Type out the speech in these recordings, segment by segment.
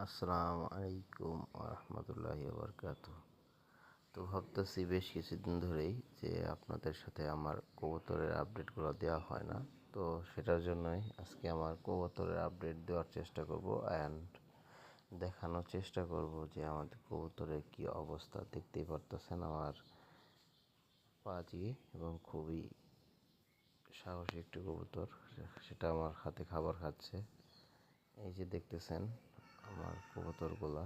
আসসালামু আলাইকুম রহমতুল্লাহি বারকাতুহ। তো ভাবতেছি বেশ কিছুদিন ধরেই যে আপনাদের সাথে আমার কবুতরের আপডেটগুলো দেওয়া হয় না। তো সেটার জন্যই আজকে আমার কবুতরের আপডেট দেওয়ার চেষ্টা করব অ্যান্ড দেখানোর চেষ্টা করব যে আমাদের কবুতরের কী অবস্থা। দেখতেই পারতেছেন আমার পাজি এবং খুবই সাহসী একটি কবুতর, সেটা আমার হাতে খাবার খাচ্ছে। এই যে দেখতেছেন আমার কবুতরগুলা,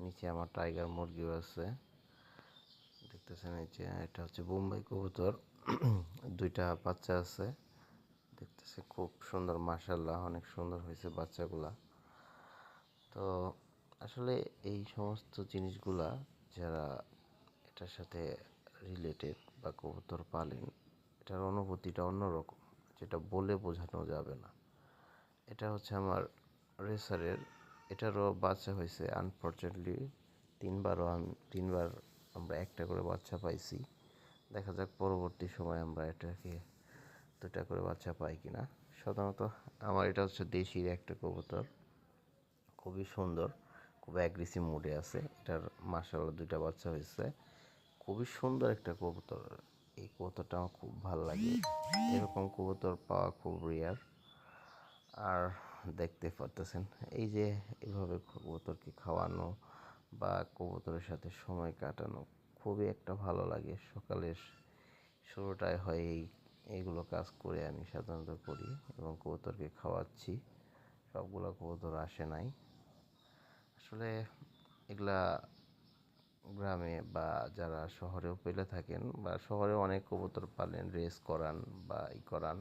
নিচে আমার টাইগার মুরগিও আছে দেখতেছেন। এই যে এটা হচ্ছে বোম্বাই কবুতর, দুইটা বাচ্চা আছে দেখতেছে, খুব সুন্দর, মাশাআল্লাহ অনেক সুন্দর হয়েছে বাচ্চাগুলা। তো আসলে এই সমস্ত জিনিসগুলা যারা এটার সাথে রিলেটেড বা কবুতর পালেন, এটার অনুভূতিটা অন্যরকম, যেটা বলে বোঝানো যাবে না। এটা হচ্ছে আমার রেসারের, এটারও বাচ্চা হয়েছে আনফর্চুনেটলি তিনবার আমরা একটা করে বাচ্চা পাইছি। দেখা যাক পরবর্তী সময় আমরা এটাকে দুটা করে বাচ্চা পাই কিনা। সাধারণত আমার এটা হচ্ছে দেশির একটা কবুতর, খুবই সুন্দর, খুব অ্যাগ্রেসিভ মুডে আছে। এটার মাশাআল্লাহ দুইটা বাচ্চা হয়েছে, খুবই সুন্দর একটা কবুতর। এই কবুতরটা আমার খুব ভালো লাগে, এরকম কবুতর পাওয়া খুব রেয়ার। আর দেখতে পারতেছেন এই যে এভাবে কবুতরকে খাওয়ানো বা কবুতরের সাথে সময় কাটানো খুবই একটা ভালো লাগে। সকালের শুরুটাই হয় এইগুলো কাজ করে আমি সাধারণত করি এবং কবুতরকে খাওয়াচ্ছি। সবগুলো কবুতর আসে নাই আসলে। এগুলা গ্রামে বা যারা শহরেও পেলে থাকেন বা শহরে অনেক কবুতর পালেন, রেস করান বা করান,